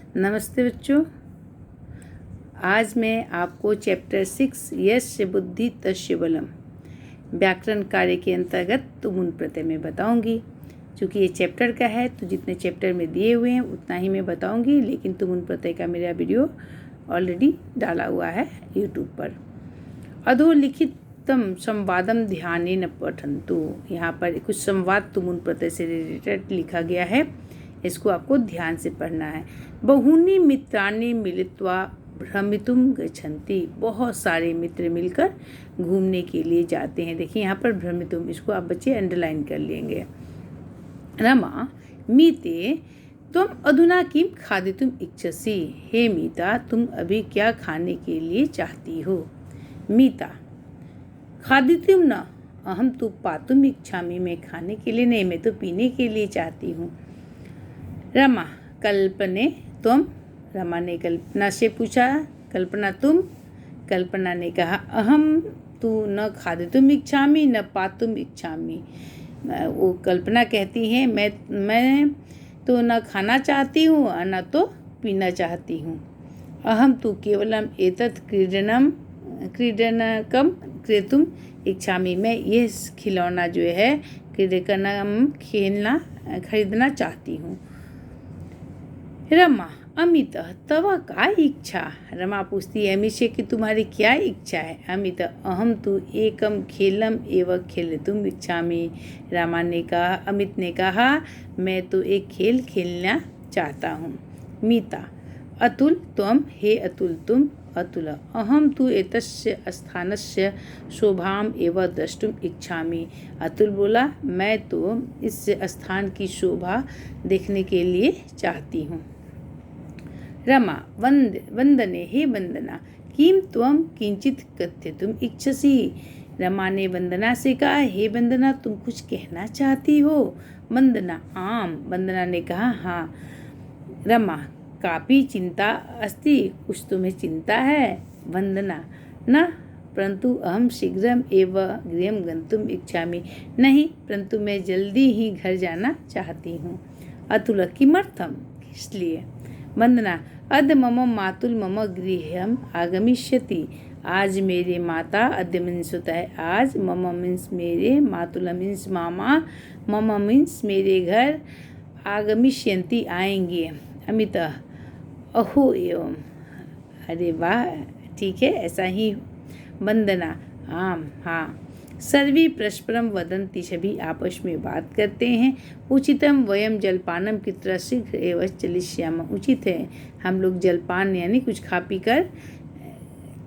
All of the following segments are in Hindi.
नमस्ते बच्चों। आज मैं आपको चैप्टर 6 यस्य बुद्धि तस्य बलम व्याकरण कार्य के अंतर्गत तुमुन प्रत्यय में बताऊंगी। क्योंकि ये चैप्टर का है तो जितने चैप्टर में दिए हुए हैं उतना ही मैं बताऊंगी, लेकिन तुमुन प्रत्यय का मेरा वीडियो ऑलरेडी डाला हुआ है यूट्यूब पर। अधोलिखितम संवादम ध्यानेन पठन्तु। यहाँ पर कुछ संवाद तुमुन प्रत्यय से रिलेटेड लिखा गया है, इसको आपको ध्यान से पढ़ना है। बहूनि मित्राणि मिलित्वा भ्रमितुम गच्छन्ति। बहुत सारे मित्र मिलकर घूमने के लिए जाते हैं। देखिए यहाँ पर भ्रमितुम, इसको आप बच्चे अंडरलाइन कर लेंगे। रमा मीते तुम अधुना किम खादितुम इच्छसि। हे मीता, तुम अभी क्या खाने के लिए चाहती हो। मीता खादितुम न अहम तु पातुम इच्छामि। मैं खाने के लिए नहीं, मैं तो पीने के लिए चाहती हूँ। रमा कल्पने तुम। रमा ने कल्पना से पूछा, कल्पना तुम। कल्पना ने कहा अहम तु न खादितुम इच्छामि न पातुम इच्छामि। वो कल्पना कहती है मैं तो न खाना चाहती हूँ और न तो पीना चाहती हूँ। अहम तु केवलम एतत् क्रीडनकम क्रेतुम इच्छामि। मैं ये खिलौना जो है क्रीडनकम खेलना खरीदना चाहती हूँ। रमा अमित तव का इच्छा। रमा पूछती है अमित से कि तुम्हारी क्या इच्छा है। अमित अहम तु एकम खेलम एवं खेलतुम इच्छामि। रमा ने कहा, अमित ने कहा मैं तो एक खेल खेलना चाहता हूँ। मीता अतुल त्वम। हे अतुल तुम। अतुल अहम तु एतस्य स्थानस्य शोभाम एवं द्रष्टुम इच्छामि। अतुल बोला मैं तो इस स्थान की शोभा देखने के लिए चाहती हूँ। रमा वंदने हे वंदना किम त्वम किंचित कथयितुम इच्छसि। रमा ने वंदना से कहा हे वंदना, तुम कुछ कहना चाहती हो। वंदना आम। वंदना ने कहा हाँ। रमा कापी चिंता अस्ति। कुछ तुम्हें चिंता है। वंदना न परंतु अहम शीघ्रम एव गृहम गंतुम इच्छामि। नहीं, परंतु मैं जल्दी ही घर जाना चाहती हूँ। अतुल किमर्थम, इसलिए। वंदना अद्य मम मातुल मम गृहम आगमिष्यति। आज मेरे माता, अद्य मीन्स होता है आज, मम मीन्स मेरे, मातुल मीन्स मामा, मम मीन्स मेरे घर, आगमिष्यन्ति आएंगे। अमित अहो एवं। अरे वाह, ठीक है, ऐसा ही। वंदना आम हाँ। सर्वे परस्परम वदन्ति। सभी आपस में बात करते हैं। उचितम वयम जलपानम कित्र शीघ्र एवं चलिष्याम। उचित है हम लोग जलपान यानी कुछ खा पी कर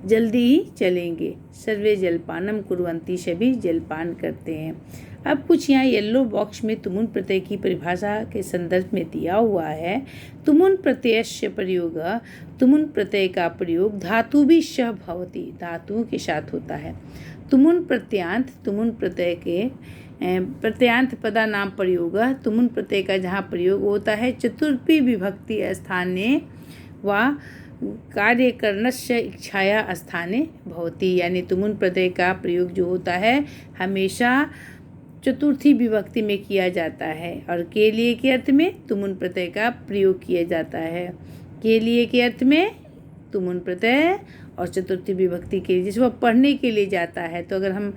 जल्दी ही चलेंगे। सर्वे जलपानम कुर्वन्ति। सभी जलपान करते हैं। अब कुछ यहाँ येलो बॉक्स में तुमुन प्रत्यय की परिभाषा के संदर्भ में दिया हुआ है। तुमुन प्रत्ययस्य प्रयोग, तुमुन प्रत्यय का प्रयोग धातु भी सह भवति, धातुओं के साथ होता है। तुमुन प्रत्यांत, तुमुन प्रत्यय के प्रत्यांत पदा नाम प्रयोग, तुमुन प्रत्यय का जहाँ प्रयोग होता है चतुर्थी विभक्ति स्थाने व कार्यकरणस्य इच्छाया स्थाने भवति। यानी तुमुन प्रत्यय का प्रयोग जो होता है हमेशा चतुर्थी विभक्ति में किया जाता है और के लिए के अर्थ में तुमुन प्रत्यय का प्रयोग किया जाता है। के लिए के अर्थ में तुमुन प्रत्यय और चतुर्थी विभक्ति के लिए, जैसे वह पढ़ने के लिए जाता है तो अगर हम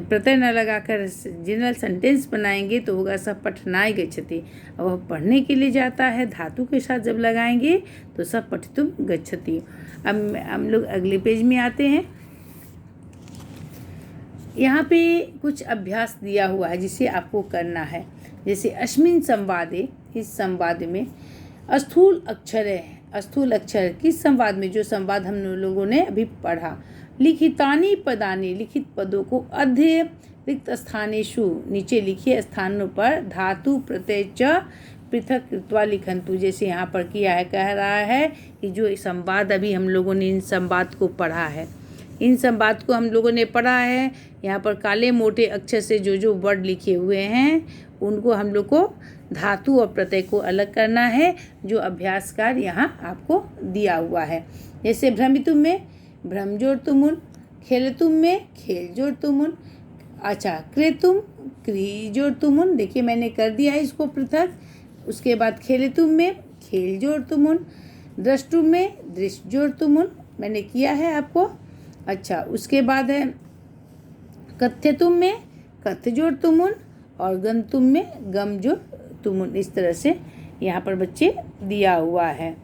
प्रत्यय न लगाकर जनरल सेंटेंस बनाएंगे तो होगा सब पठनाय गच्छति। अब वह पढ़ने के लिए जाता है, धातु के साथ जब लगाएंगे तो सब पठितुम गच्छति। अब हम लोग अगले पेज में आते हैं। यहाँ पे कुछ अभ्यास दिया हुआ है जिसे आपको करना है। जैसे अस्मिन संवादे, इस संवाद में स्थूल अक्षर है। स्थूल अक्षर किस संवाद में, जो संवाद हम लोगों ने अभी पढ़ा। लिखितानि पदानि, लिखित पदों को अध्य रिक्त स्थानेषु, नीचे लिखिए स्थानों पर धातु प्रत्यय च पृथक कृत्वा लिखन्तु। जैसे यहाँ पर किया है, कह रहा है कि जो संवाद अभी हम लोगों ने इन संवाद को पढ़ा है, इन संवाद को हम लोगों ने पढ़ा है। यहाँ पर काले मोटे अक्षर से जो जो वर्ड लिखे हुए हैं उनको हम लोग को धातु और प्रत्यय को अलग करना है, जो अभ्यास कार्य यहाँ आपको दिया हुआ है। जैसे भ्रमितुम में भ्रम जोड़ तुमुन, खेलतुम में खेल जोड़ तुमुन, अच्छा क्रेतुम क्री जोड़ तुमुन। देखिए मैंने कर दिया है इसको पृथक। उसके बाद खेलतुम में खेल जोड़ तुमुन। द्रष्टुम में दृश्य जोड़ तुमुन मैंने किया है आपको। अच्छा, उसके बाद है कथ्यतुम में कथ्य जोड़ तुमुन और गंतुम में गम जोड़ तुमुन। इस तरह से यहाँ पर बच्चे दिया हुआ है।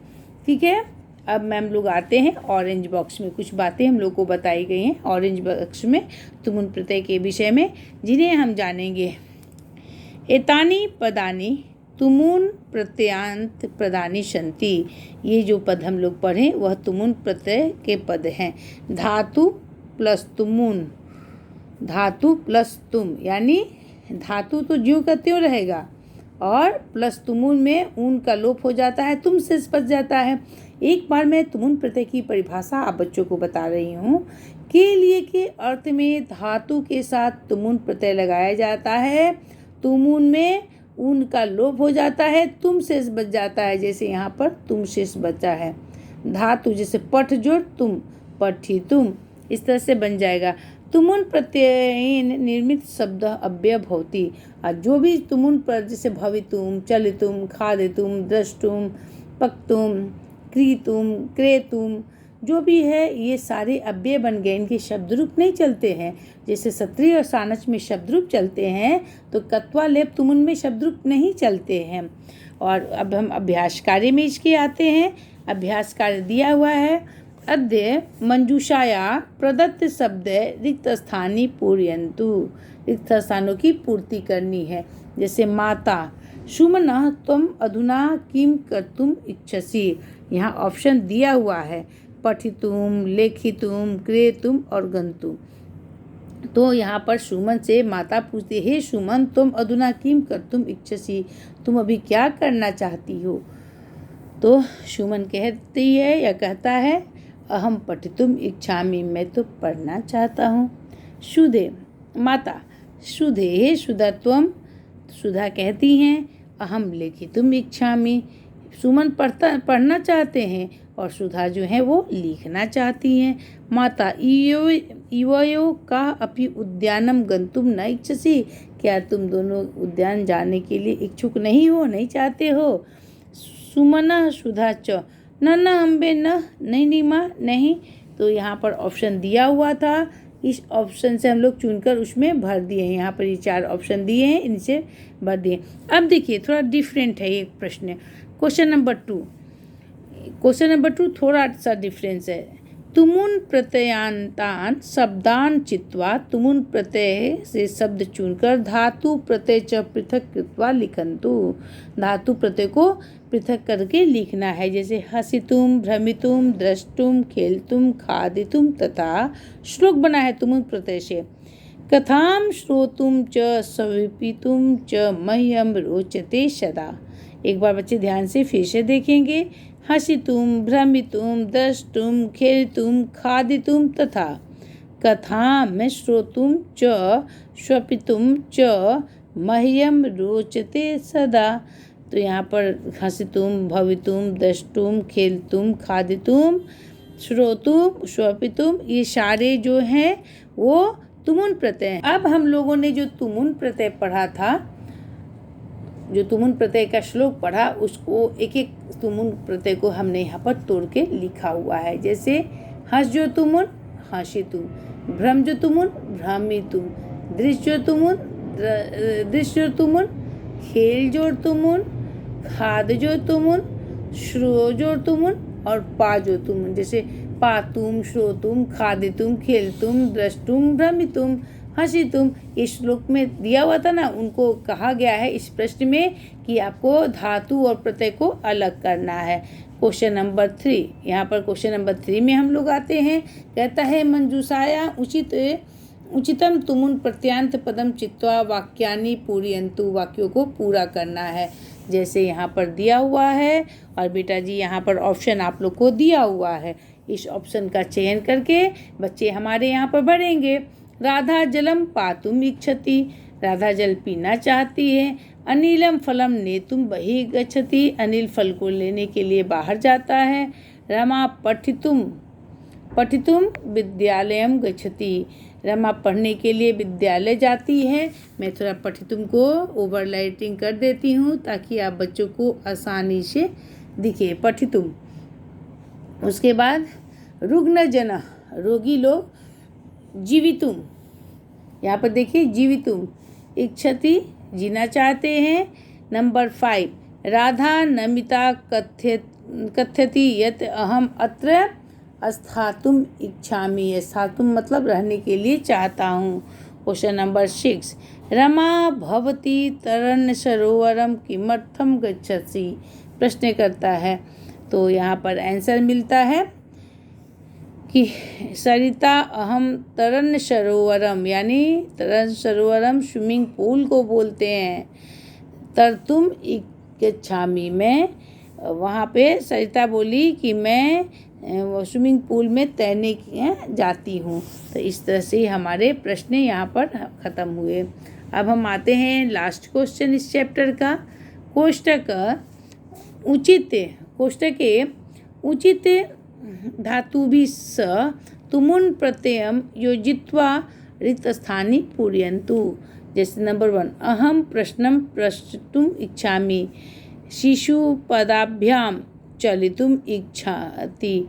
ठीक है, अब मैम लोग आते हैं ऑरेंज बॉक्स में। कुछ बातें हम लोग को बताई गई हैं ऑरेंज बॉक्स में तुमुन प्रत्यय के विषय में, जिन्हें हम जानेंगे। एतानी पदानी तुमुन प्रत्ययान्त पदानी सन्ति। ये जो पद हम लोग पढ़ें वह तुमुन प्रत्यय के पद हैं। धातु प्लस तुमुन, धातु प्लस तुम, यानी धातु तो ज्यों का त्यों रहेगा और प्लस तुमुन में ऊन का लोप हो जाता है, तुम से बच जाता है। एक बार मैं तुमुन प्रत्यय की परिभाषा आप बच्चों को बता रही हूँ। के लिए के अर्थ में धातु के साथ तुमुन प्रत्यय लगाया जाता है, तुमुन में ऊन का लोप हो जाता है, तुम शेष बच जाता है। जैसे यहाँ पर तुम शेष बचा है। धातु जैसे पठ जोड़ तुम, पठी तुम, इस तरह से बन जाएगा। तुमुन प्रत्यय निर्मित शब्द अव्यय भवति। और जो भी तुमुन पर जैसे भवितुम, चलितुम, खादितुम, द्रष्टुम, पक्तुम, क्रीतुम, क्रेतुम, जो भी है ये सारे अव्यय बन गए। इनके शब्द रूप नहीं चलते हैं। जैसे सत्रिय और सानच में शब्द रूप चलते हैं तो कत्वा लेप तुमुन में शब्द रूप नहीं चलते हैं। और अब हम अभ्यास कार्य में इसके आते हैं। अभ्यास कार्य दिया हुआ है। अद्य मंजूषाया प्रदत्त शब्द रिक्त स्थानी पूरयन्तु। रिक्त स्थानों की पूर्ति करनी है। जैसे माता, सुमनः त्वम अधुना किम कर्तुम इच्छसि। यहाँ ऑप्शन दिया हुआ है, पठितुम, लेखितुम, क्रेतुम और गंतुम। तो यहाँ पर सुमन से माता पूछती है, हे सुमन तुम अधुना किम कर्तुम इच्छसि, तुम अभी क्या करना चाहती हो। तो सुमन कहती है या कहता है, अहम पठितुम इच्छामि, मैं तो पढ़ना चाहता हूँ। सुधे, माता, सुधे हे सुधा त्वम, सुधा कहती हैं, अहम लेखितुम इच्छामि, सुमन पढ़ना चाहते हैं और सुधा जो है वो लिखना चाहती हैं। माता, इवयो का अपि उद्यानम गंतुम न इच्छसि, क्या तुम दोनों उद्यान जाने के लिए इच्छुक नहीं हो, नहीं चाहते हो। सुमना सुधा च, न अम्बे न, नहीं माँ नहीं। तो यहाँ पर ऑप्शन दिया हुआ था, इस ऑप्शन से हम लोग चुनकर उसमें भर दिए हैं। यहाँ पर ये 4 ऑप्शन दिए हैं, इनसे भर दिए। अब देखिए थोड़ा डिफरेंट है ये प्रश्न। क्वेश्चन नंबर 2 थोड़ा सा डिफरेंस है। तुमुन प्रत्ययांतान शब्दान चित्वा, तुमुन प्रत्यय से शब्द चुनकर धातु प्रत्यय च पृथक कृत्वा लिखन्तु। धातु प्रत्यय को पृथक करके लिखना है। जैसे हसितुम, भ्रमितुम, द्रष्टुम, खेलतुम, खादितुम तथा। श्लोक बना है तुमुन प्रत्यय से। कथाम श्रोतुम च सविपितुम च मह्यम रोचते सदा। एक बार बच्चे ध्यान से फिर से देखेंगे। हसितुम, भ्रमितुम, द्रष्टुम, खेलितुम, खादितुम तथा। कथाम में श्रोतुम च स्वपितुम च मह्यम रोचते सदा। तो यहाँ पर हसितुम, भवितुम, द्रष्टुम, खेलतुम, खादितुम, श्रोतुम, स्वपितुम, ये सारे जो हैं वो तुमुन प्रत्यय हैं। अब हम लोगों ने जो तुमुन प्रत्यय पढ़ा था, जो तुमुन प्रत्यय का श्लोक पढ़ा, उसको एक एक तुमुन प्रत्यय को हमने यहाँ पर तोड़ के लिखा हुआ है। जैसे हंस जो तुमुन, हंसितुम, भ्रम जो तुमुन, भ्रमितुम, दृश्य जो तुमुन, दृश्य तुमुन, खेल जोड़ तुमुन, खाद जो तुमुन, श्रो जो तुमुन और पा जो तुमुन। जैसे पातुम, श्रोतुम, खादितुम, खेलतुम, द्रष्टुम, भ्रमितुम, हंसितुम। इस श्लोक में दिया हुआ था ना, उनको कहा गया है इस प्रश्न में कि आपको धातु और प्रत्यय को अलग करना है। क्वेश्चन नंबर 3, यहाँ पर क्वेश्चन नंबर 3 में हम लोग आते हैं। कहता है मंजूषाया उचितम तुमुन प्रत्यांत पदम चित्वा वाक्यानि पूरयन्तु। वाक्यों को पूरा करना है जैसे यहाँ पर दिया हुआ है। और बेटा जी यहाँ पर ऑप्शन आप लोग को दिया हुआ है, इस ऑप्शन का चयन करके बच्चे हमारे यहाँ पर भरेंगे। राधा जलम पातुम इच्छति, राधा जल पीना चाहती है। अनिलम फलम नेतुम बहि गच्छति, अनिल फल को लेने के लिए बाहर जाता है। रमा पठितुम विद्यालयम गच्छति, रमा पढ़ने के लिए विद्यालय जाती है। मैं थोड़ा पठितुम को ओवरलाइटिंग कर देती हूँ ताकि आप बच्चों को आसानी से दिखे, पठितुम। उसके बाद रुग्णजन, रोगी लोग, जीवितुम, यहाँ पर देखिए जीवितुम, इच्छति, जीना चाहते हैं। नंबर 5, राधा नमिता कथ्यति यत् अहम अत्र स्थातुम इच्छामि। स्थातुम मतलब रहने के लिए चाहता हूँ। क्वेश्चन नंबर 6, रमा भवती तरन सरोवरम किमर्थम गच्छसि। प्रश्न करता है, तो यहाँ पर आंसर मिलता है कि सरिता अहम तरन सरोवरम, यानी तरन सरोवरम स्विमिंग पूल को बोलते हैं। तरतुम इच्छामि, मैं वहाँ पे सरिता बोली कि मैं स्विमिंग पूल में तैरने जाती हूँ। तो इस तरह से हमारे प्रश्न यहाँ पर ख़त्म हुए। अब हम आते हैं लास्ट क्वेश्चन इस चैप्टर का। कोष्टके उचित धातुभिः सह तुमुन् प्रत्ययं योजयित्वा रिक्तस्थानि पूरयन्तु। जैसे नंबर 1, अहम प्रश्नं प्रष्टुम् इच्छामि, शिशुपदाभ्यां चलितुम् इच्छति,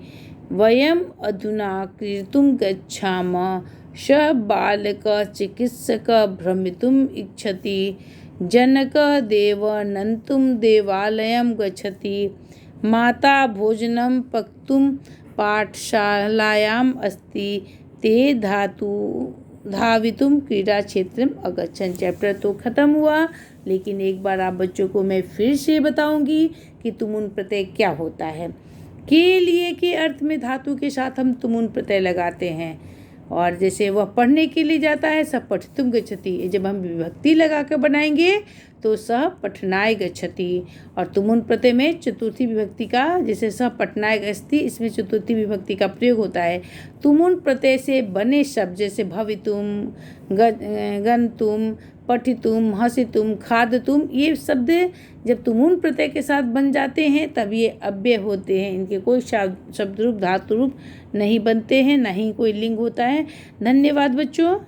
वयम् अधुना क्रीडितुं गच्छामः, सः बालकः चिकित्सकः भ्रमितुम् इच्छति, जनकः देवः नन्तुं देवालयं गच्छति, माता भोजनं पक्तुं पाठशालायाम् अस्ति, ते धावितुं क्रीडा क्षेत्रम अगच्छन्। चैप्टर तो ख़त्म हुआ, लेकिन एक बार आप बच्चों को मैं फिर से बताऊंगी कि तुमुन प्रत्यय क्या होता है। के लिए के अर्थ में धातु के साथ हम तुमुन प्रत्यय लगाते हैं, और जैसे वह पढ़ने के लिए जाता है, सब पठितुम गच्छति। जब हम विभक्ति लगा कर बनाएंगे तो सह पठनाय गच्छति, और तुमुन प्रत्यय में चतुर्थी विभक्ति का, जैसे सह पठनाय गच्छति, इसमें चतुर्थी विभक्ति का प्रयोग होता है। तुमुन प्रत्यय से बने शब्द जैसे भवितुम, गन्तुम, पठितुम, हसितुम, खादतुम, ये शब्द जब तुमुन प्रत्यय के साथ बन जाते हैं तब ये अव्यय होते हैं। इनके कोई शब्द रूप धातु रूप नहीं बनते हैं, ना ही कोई लिंग होता है। धन्यवाद बच्चों।